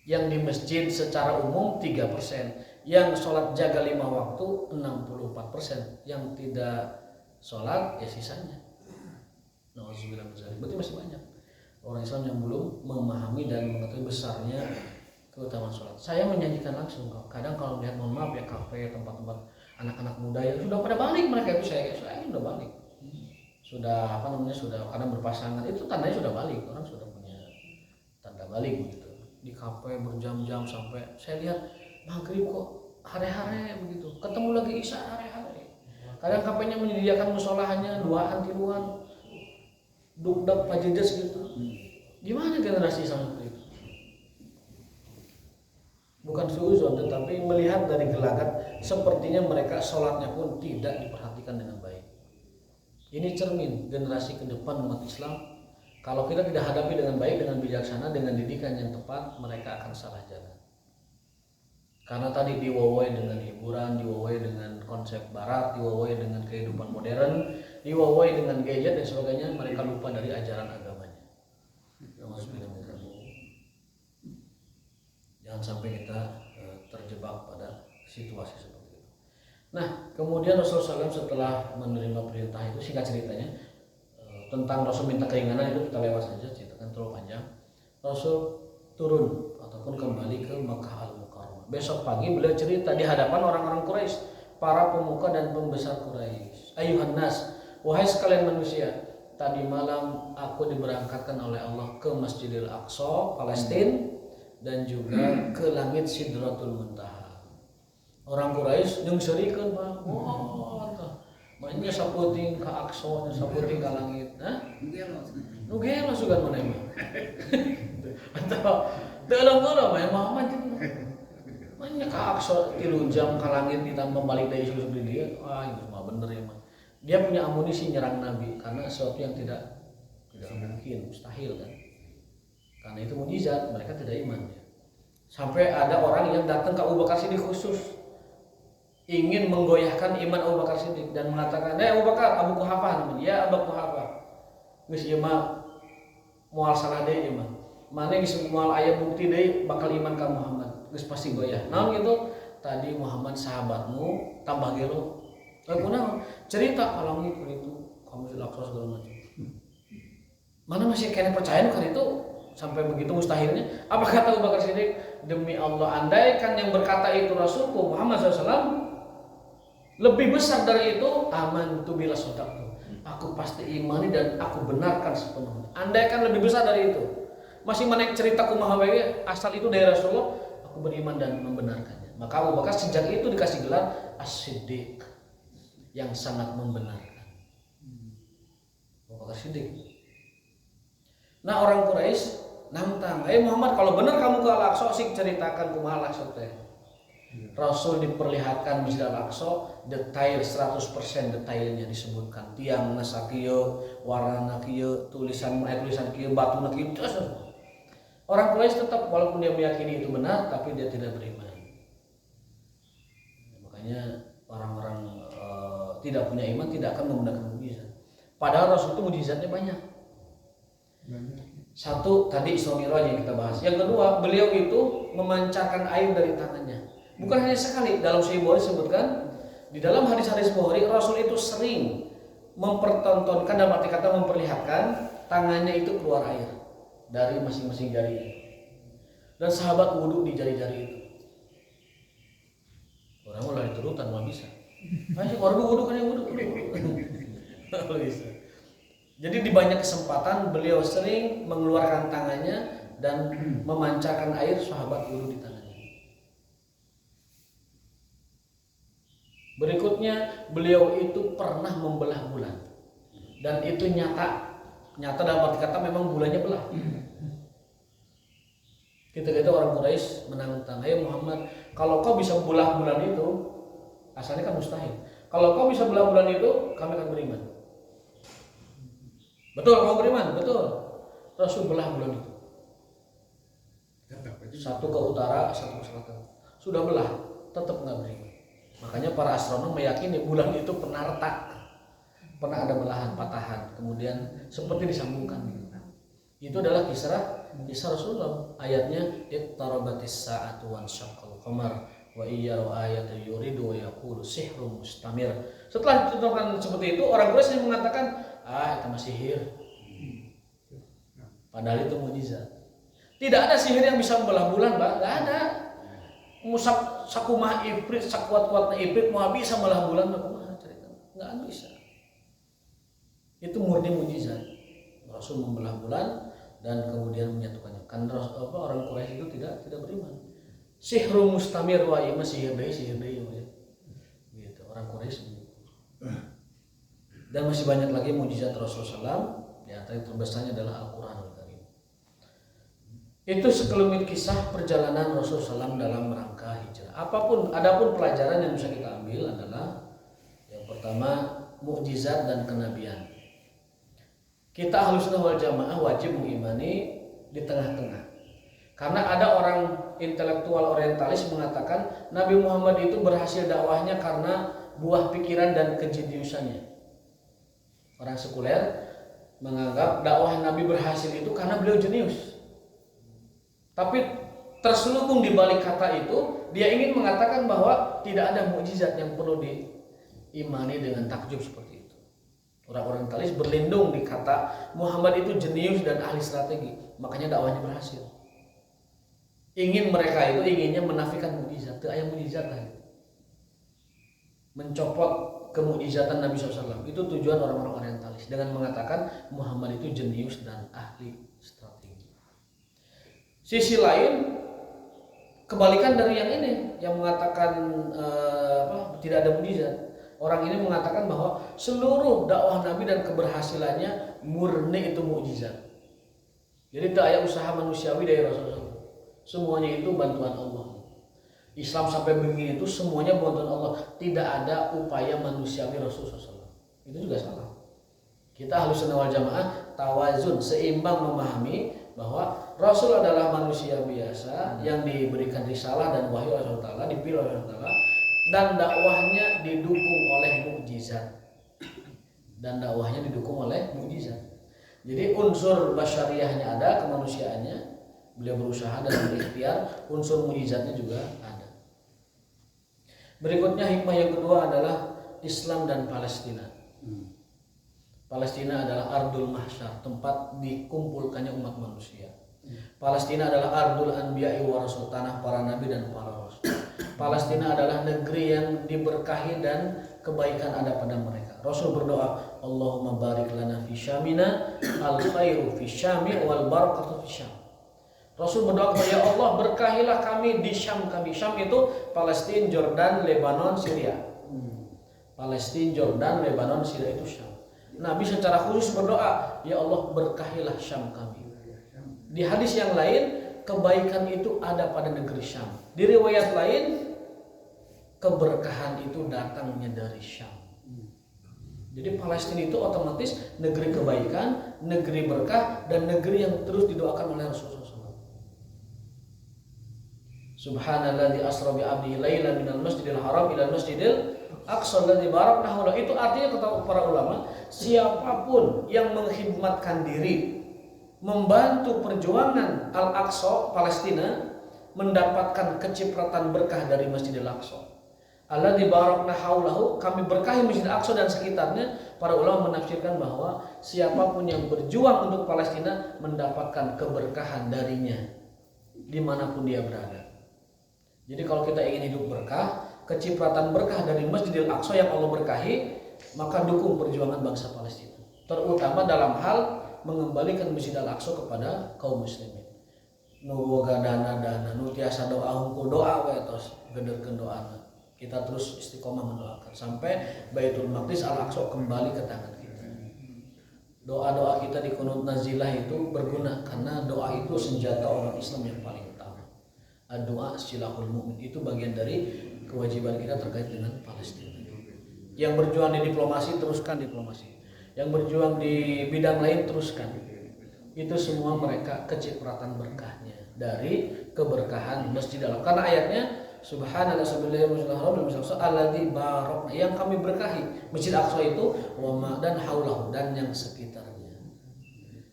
Yang di masjid secara umum 3%, yang sholat jaga 5 waktu 64%, yang tidak sholat ya sisanya. Nauzubillah min dzalik. Berarti masih banyak orang Islam yang belum memahami dan mengetahui besarnya keutamaan sholat. Saya menyajikan langsung, kadang kalau melihat mohon maaf ya kafe, tempat-tempat anak-anak muda yang sudah pada balik, mereka itu saya sudah balik, sudah sudah kadang berpasangan, itu tandanya sudah balik, orang sudah punya tanda balik begitu. Di kafe berjam-jam sampai saya lihat maghrib kok hare-hare begitu, ketemu lagi isya hare-hare. Kadang kafenya menyediakan musola hanya 2-an tiluan, dugdak pajejes gitu. Gimana generasi seperti itu? Bukan suuzon, tetapi melihat dari gelagat sepertinya mereka sholatnya pun tidak diperhatikan dengan baik. Ini cermin generasi ke depan umat Islam. Kalau kita tidak hadapi dengan baik, dengan bijaksana, dengan didikan yang tepat, mereka akan salah jalan. Karena tadi diwawai dengan hiburan, diwawai dengan konsep barat, diwawai dengan kehidupan modern, diwawai dengan gadget dan sebagainya, mereka lupa dari ajaran agamanya. Jangan sampai kita terjebak pada situasi seperti itu. Nah, kemudian Rasulullah SAW setelah menerima perintah itu, singkat ceritanya, tentang Rasul minta keringanan itu kita lewat saja, ceritakan terlalu panjang. Rasul turun ataupun kembali ke Makkah Al-Mukarramah. Besok pagi beliau cerita di hadapan orang-orang Quraisy, para pemuka dan pembesar Quraisy. Ayuhan nas, wahai sekalian manusia, tadi malam aku diberangkatkan oleh Allah ke Masjidil Aqsa, Palestina, dan juga ke langit Sidratul Muntaha. Orang Quraisy jeung serikeun Pak. Wah, mainnya saputing ke Aqsa, saputing ke langit. Hah? Nu gelo sugan mana mah. Atau teu orang mah Muhammad itu. Mainnya ke Aqsa 3 jam ke langit ditambah balik dari susu di dia. Wah, itu mah bener ya mah. Dia punya amunisi nyerang Nabi karena sesuatu yang tidak mungkin, mustahil kan. Karena itu mukjizat, mereka tidak iman ya. Sampai ada orang yang datang ke Abu Bakar Siddiq khusus ingin menggoyahkan iman Abu Bakar Siddiq dan mengatakan, Abu Bakar, Abu Quhafah namanya, ya Abu Quhafah, geus ieu mah moal salah deui ieu mah. Mane geus moal aya bukti deui bakal iman ka Muhammad, geus pasti goyah. Naon gitu? Tadi Muhammad sahabatmu tambah gelo. Kunaon? Cerita ka langit itu, kamu dilaksa segala macam. Mana masih kena percaya kan itu? Sampai begitu mustahilnya. Apa kata Abu Bakar Siddiq? Demi Allah, andaikan yang berkata itu Rasulku Muhammad SAW lebih besar dari itu, aman tu bila sodaktu, aku pasti imani dan aku benarkan sepenuhnya. Andaikan lebih besar dari itu, masih mana cerita kumaha bae asal itu dari Rasulullah, aku beriman dan membenarkannya. Maka Abu Bakar sejak itu dikasih gelar As-Siddiq, yang sangat membenarkan. Abu Bakar Siddiq. Nah, orang Quraisy nantang, Muhammad, kalau benar kamu ke Al-Aqsa, sih ceritakan kumaha Al-Aqsa teh. Rasul diperlihatkan Masjid Al-Aqsa detail 100% detailnya disebutkan tiang nasakiyo, warna kieu, tulisan kieu, batu kieu. Orang Quraisy tetap walaupun dia meyakini itu benar tapi dia tidak beriman. Makanya orang-orang tidak punya iman tidak akan menggunakan mukjizat. Padahal Rasul itu mukjizatnya banyak. Satu tadi Isra Mi'raj yang kita bahas. Yang kedua, beliau itu memancarkan air dari tangannya. Bukan hanya sekali, dalam Sahih Bukhari disebutkan di dalam hadis-hadis Bukhari Rasul itu sering mempertontonkan dalam arti kata memperlihatkan tangannya itu keluar air dari masing-masing jarinya. Dan sahabat wudhu di jari-jari itu. Orang mulai turutan mau bisa. Masih orang wudhu kan yang wudhu. Bisa. Jadi di banyak kesempatan beliau sering mengeluarkan tangannya dan memancarkan air sahabat wudhu di tangannya. Berikutnya beliau itu pernah membelah bulan dan itu nyata dalam arti kata memang bulannya belah. Kita orang Quraisy menantang, "Ayo Muhammad, kalau kau bisa belah bulan itu, asalnya kan mustahil. Kalau kau bisa belah bulan itu, kami akan beriman." Betul, kau beriman, betul. Rasul belah bulan itu. Satu ke utara, satu ke selatan. Sudah belah, tetap nggak beriman. Makanya para astronom meyakini bulan itu pernah retak, pernah ada belahan, patahan, kemudian seperti disambungkan. Itu adalah kisah Rasulullah. Ayatnya iqtarabatis sa'atu wan syaqqal qamar wa iyyaru ayatan yuridu wa yaqulu sihrun mustamir. Setelah dicontohkan seperti itu, orang Quraisy mengatakan, itu masih sihir. Padahal itu mukjizat. Tidak ada sihir yang bisa membelah bulan, Mbak. Enggak ada. Musak sakumah ibrit, sakuat-kuatnya ibrit mau bisa membelah bulan, enggak bisa. Itu murni mukjizat. Rasul membelah bulan dan kemudian menyatukannya. Kan orang Quraisy itu tidak beriman. Sihrul mustamir wa ima sihir deui gitu. Orang Quraisy. Dan masih banyak lagi mukjizat Rasulullah SAW. Di antara yang terbesarnya adalah Al-Qur'anul Karim. Itu sekelumit kisah perjalanan Rasulullah SAW dalam rangka hijrah. Adapun pelajaran yang bisa kita ambil adalah yang pertama mukjizat dan kenabian. Kita Ahlussunnah wal Jamaah wajib mengimani di tengah-tengah. Karena ada orang intelektual orientalis mengatakan Nabi Muhammad itu berhasil dakwahnya karena buah pikiran dan kejeniusannya. Orang sekuler menganggap dakwah Nabi berhasil itu karena beliau jenius. Tapi terselubung di balik kata itu, dia ingin mengatakan bahwa tidak ada mukjizat yang perlu diimani dengan takjub seperti itu. Orang orientalis berlindung di kata Muhammad itu jenius dan ahli strategi, makanya dakwahnya berhasil. Mereka itu inginnya menafikan mukjizat, itu ayat mukjizat lagi. Mencopot kemukjizatan Nabi SAW. Itu tujuan orang-orang orientalis dengan mengatakan Muhammad itu jenius dan ahli strategi. Sisi lain kebalikan dari yang ini yang mengatakan tidak ada mukjizat. Orang ini mengatakan bahwa seluruh dakwah Nabi dan keberhasilannya murni itu mukjizat. Jadi tak ada usaha manusiawi dari Rasulullah. Semuanya itu bantuan Allah. Islam sampai begini itu semuanya bantuan Allah. Tidak ada upaya manusiawi Rasulullah SAW. Itu juga salah. Kita Ahlussunnah wal Jamaah tawazun, seimbang memahami bahwa Rasul adalah manusia biasa yang diberikan risalah dan wahyu oleh Allah Ta'ala, dipilih oleh Allah Ta'ala, dan dakwahnya didukung oleh mukjizat. Jadi unsur basyariahnya ada, kemanusiaannya, beliau berusaha dan berikhtiar, unsur mukjizatnya juga ada. Berikutnya hikmah yang kedua adalah Islam dan Palestina. Palestina adalah ardul mahsyar, tempat dikumpulkannya umat manusia. Palestina adalah ardul anbiya'i wa rasul, tanah para nabi dan para rasul. Palestina adalah negeri yang diberkahi dan kebaikan ada pada mereka. Rasul berdoa, Allahumma barik lana fi syamina, al khairu fi syami wal barakatu fi syam. Rasul berdoa kepada ya Allah, berkahilah kami di Syam kami. Syam itu Palestina, Jordan, Lebanon, Syria. Palestina, Jordan, Lebanon, Syria itu Syam. Nabi secara khusus berdoa, ya Allah berkahilah Syam kami. Di hadis yang lain, kebaikan itu ada pada negeri Syam. Di riwayat lain, keberkahan itu datangnya dari Syam. Jadi Palestina itu otomatis negeri kebaikan, negeri berkah, dan negeri yang terus didoakan oleh Rasulullah SAW. Subhanalladzi asra bi 'abdihi lailan minal masjidil haram ilal masjidil aqsa alladzi barakna hawla. Itu artinya kata para ulama, siapapun yang mengkhidmatkan diri membantu perjuangan Al-Aqsa Palestina mendapatkan kecipratan berkah dari Masjidil Aqsa. Alladzi barakna haulahu, kami berkahi Masjid Aqsa dan sekitarnya. Para ulama menafsirkan bahwa siapapun yang berjuang untuk Palestina mendapatkan keberkahan darinya dimanapun dia berada. Jadi kalau kita ingin hidup berkah, kecipratan berkah dari Masjidil Aqsa yang Allah berkahi, maka dukung perjuangan bangsa Palestina, terutama dalam hal mengembalikan Masjid Al-Aqsa kepada kaum muslimin. Nu boga dana nu tiasa doa hungkul doa we tos gederkeun doana. Kita terus istiqomah mendoakan sampai Baitul Maqdis Al-Aqsa kembali ke tangan kita. Doa-doa kita di Qunut Nazilah itu berguna karena doa itu senjata orang Islam yang paling utama. Doa silahul mu'min itu bagian dari kewajiban kita terkait dengan Palestina. Yang berjuang di diplomasi teruskan diplomasi. Yang berjuang di bidang lain teruskan. Itu semua mereka kecipratan berkahnya dari keberkahan Masjid Al-Aqsa. Karena ayatnya Subhanallah sabbillahi wa alladzi barakna, yang kami berkahi Masjid Aqsa itu wama dan haulahu dan yang sekitarnya.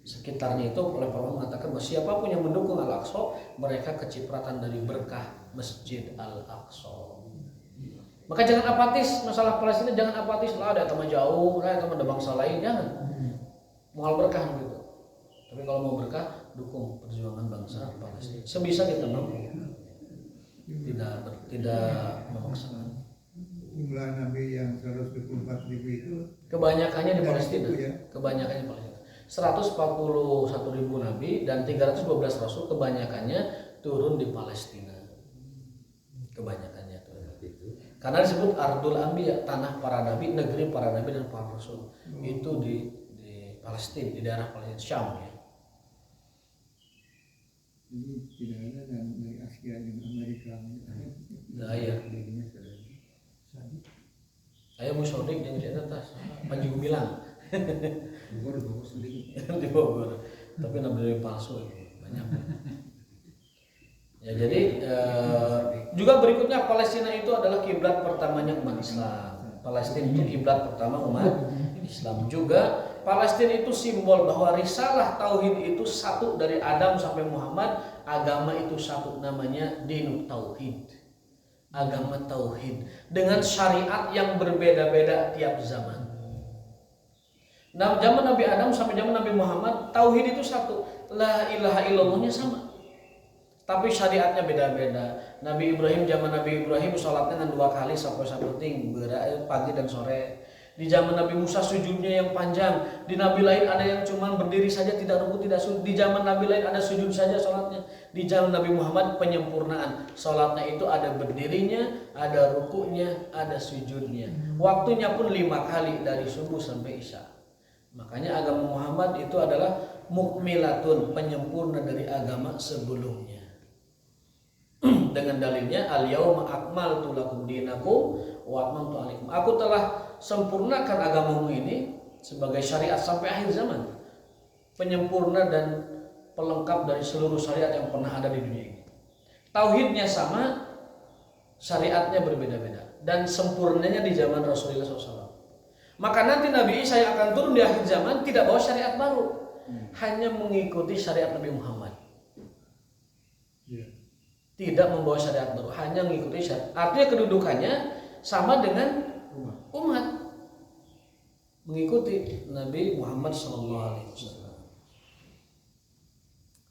Sekitarnya itu oleh para ulama mengatakan bahwa siapapun yang mendukung Al-Aqsa mereka kecipratan dari berkah Masjid Al-Aqsa. Maka jangan apatis masalah Palestina, jangan apatis lah ada teman jauh, lah teman ada bangsa lain, jangan. Mau berkah gitu. Tapi kalau mau berkah dukung perjuangan bangsa Palestina. Sebisa kita mampu. Tidak memaksakan. Jumlah nabi yang 124.000 itu kebanyakannya di Palestina. Ya? Kebanyakannya di Palestina. 141.000 nabi dan 312 rasul kebanyakannya turun di Palestina. Kebanyakannya turun. Karena disebut Ardul Anbiya, tanah para nabi, negeri para nabi dan para rasul. Itu di Palestina, di daerah Palestina, Syam ya. Jadi tidak ada dari Asia dan Amerika. Nah, iya. Ayo musodik yang di atas. Panji bilang. Di Bogor. Tapi nabi palsu banyak. Ya jadi juga berikutnya Palestina itu adalah kiblat pertamanya umat Islam. Palestina itu kiblat pertama umat Islam. Juga Palestina itu simbol bahwa risalah tauhid itu satu dari Adam sampai Muhammad. Agama itu satu, namanya dinut tauhid, agama tauhid dengan syariat yang berbeda-beda tiap zaman. Nah, zaman Nabi Adam sampai zaman Nabi Muhammad tauhid itu satu, la ilaha illallahnya sama, tapi syariatnya beda-beda. Nabi Ibrahim, zaman Nabi Ibrahim sholatnya dengan 2 kali sampai satu ting, pagi dan sore. Di zaman Nabi Musa sujudnya yang panjang. Di Nabi lain ada yang cuma berdiri saja tidak ruku tidak sujud. Di zaman Nabi lain ada sujud saja sholatnya. Di zaman Nabi Muhammad penyempurnaan. Sholatnya itu ada berdirinya, ada rukunya, ada sujudnya. Waktunya pun 5 kali dari subuh sampai isya. Makanya agama Muhammad itu adalah mukmilatun, penyempurna dari agama sebelumnya. Dengan dalilnya al-yauma akmaltu lakum dinakum wa atmamtu alaikum. Aku telah sempurnakan agamamu ini sebagai syariat sampai akhir zaman. Penyempurna dan pelengkap dari seluruh syariat yang pernah ada di dunia ini. Tauhidnya sama, syariatnya berbeda-beda dan sempurnanya di zaman Rasulullah SAW. Maka nanti Nabi Isa yang akan turun di akhir zaman tidak bawa syariat baru, hanya mengikuti syariat Nabi Muhammad. Tidak membawa syariat baru, hanya mengikuti syariat. Artinya kedudukannya sama dengan umat, mengikuti Nabi Muhammad SAW.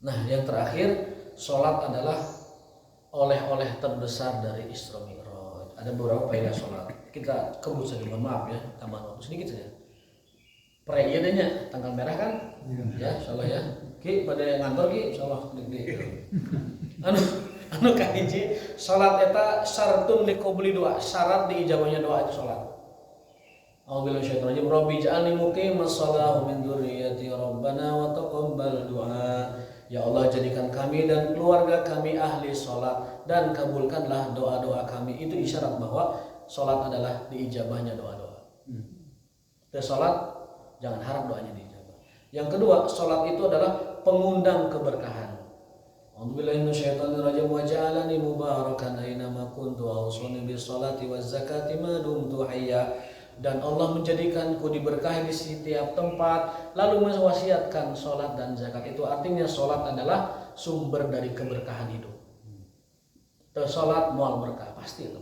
Nah, yang terakhir, sholat adalah oleh-oleh terbesar dari Isra Mi'raj. Ada beberapa faedah sholat. Kita kebut saja, maaf ya, tambahan waktu sedikit saja. Perayaan tanggal merah kan? Ya, insyaallah ya. Ki pada ngantor ki insyaallah anu kahiji salat eta syaratun liqobli doa, syarat diijabahnya doa itu salat. A'udzubillahi minasyaitonir rajim. Rabbi ij'alni muqimas shalah wa min dzurriyyati rabbana wa taqabbal du'a. Ya Allah, jadikan kami dan keluarga kami ahli sholat dan kabulkanlah doa-doa kami. Itu isyarat bahwa sholat adalah diijabahnya doa-doa. Sholat jangan harap doanya diijabah. Yang kedua, sholat itu adalah pengundang keberkahan. A'udzubillahi minasyaitonirrajim wa ja'alani mubarakan aina ma kuntu wa awsani bis sholati waz zakati ma dumtu hayya. Dan Allah menjadikanku diberkahi di setiap tempat, lalu mewasiatkan sholat dan zakat. Itu artinya sholat adalah sumber dari keberkahan hidup. Sholat mual berkah, pasti itu.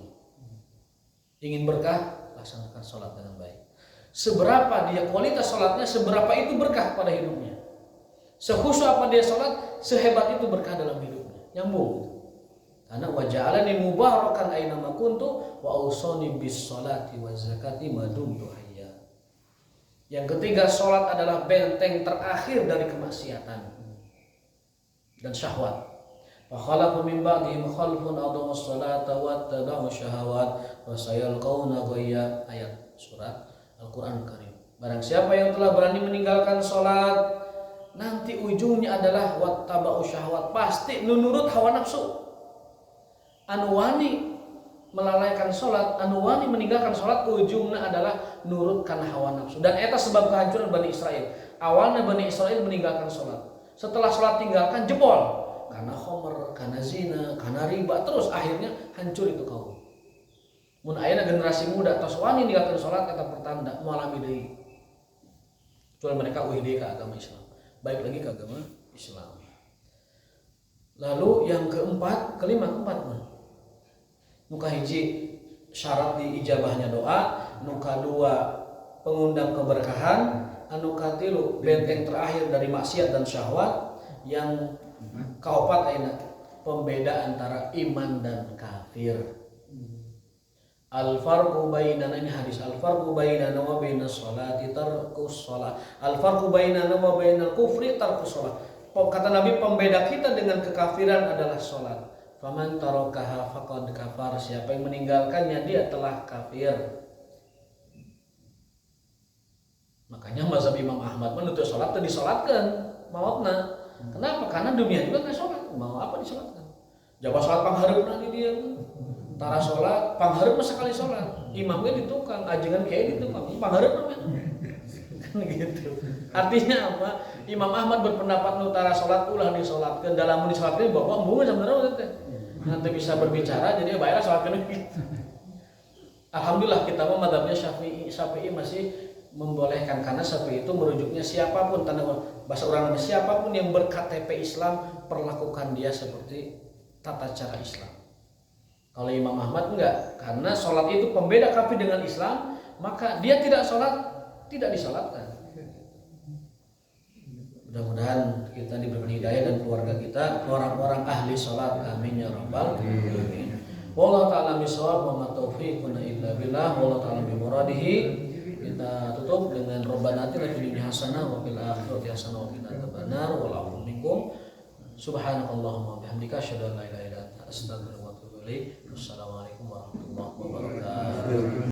Ingin berkah, laksanakan sholat dengan baik. Seberapa dia kualitas sholatnya, seberapa itu berkah pada hidupnya. Sekhusyuk apa dia sholat, sehebat itu berkah dalam hidupnya. Nyambung. Karena waja'alani mubarakan aina ma kuntu wa awsani bis sholati waz zakati ma dumtu hayya. Yang ketiga, sholat adalah benteng terakhir dari kemaksiatan dan syahwat. Fa khalaqa min ba'dihim khalfun adaa'us sholata wattaba'u syahawat wa sayalqauna ghayya. Ayat surat Al-Quran Karim. Barang siapa yang telah berani meninggalkan sholat, nanti ujungnya adalah wattaba'u syahawat, pasti nurut hawa nafsu. Anu wani melalaikan sholat, anu wani meninggalkan sholat, ujungnya adalah nurut karena hawa nafsu. Dan eta sebab kehancuran Bani Israel. Awalnya Bani Israel meninggalkan sholat, setelah sholat tinggalkan jebol karena khomer, karena zina, karena riba, terus akhirnya hancur itu kaum. Mun ayeuna generasi muda tos wani ninggalkeun sholat, eta pertanda mualami deui. Kecuali mereka eueuh deui ka agama Islam, baik lagi ke agama Islam. Lalu yang kelima keempat nuka hiji syarat diijabahnya doa, nuka dua pengundang keberkahan, anu katilu benteng terakhir dari maksiat dan syahwat, yang kaopat ayeuna pembeda antara iman dan kafir. Al-farqu bainana, ini hadis, al-farqu bainana wa bainas sholati tarkus sholat, al-farqu bainana wa bainal kufri tarkus sholat. Kata Nabi, pembeda kita dengan kekafiran adalah sholat. Faman tarakaha faqad kafar, siapa yang meninggalkannya dia telah kafir. Makanya mazhab Imam Ahmad menuntut sholat itu disolatkan mautna. Kenapa? Karena dunia juga nggak sholat, mau apa disolatkan? Jaba sholat panghareup di dia, tara sholat panghareup sekali sholat. Imamnya ditukang, ajengan kayak ditukang, panghareup namanya. Kan gitu. Artinya apa? Imam Ahmad berpendapat nutara sholat ulah disolatkan, dalam disolatkan bawa bunga sebenarnya teh. Nanti bisa berbicara, jadi bayar sholatkan. Alhamdulillah kita mazhabnya Syafi'i masih membolehkan, karena Syafi'i itu merujuknya siapapun, tanda bahasa orangnya siapapun yang berKTP Islam, perlakukan dia seperti tata cara Islam. Kalau Imam Ahmad enggak, karena sholat itu pembeda kafir dengan Islam, maka dia tidak sholat, tidak disolatkan. Mudah-mudahan kita diberikan hidayah dan keluarga kita orang-orang ahli sholat, amin ya rabbal alamin. Wallahu ta'ala bisawab wa ma taufiquna illa billah, wallahu ta'ala bi muradihi. Kita tutup dengan Rabbana atina fid dunya hasanah wa fil akhirati hasanah wa qina adzabannar. Wallahu minkum. Subhanakallahumma wa bihamdika asyhadu an la ilaha illa anta astaghfiruka wa atubu ilaik. Wassalamualaikum warahmatullahi wabarakatuh.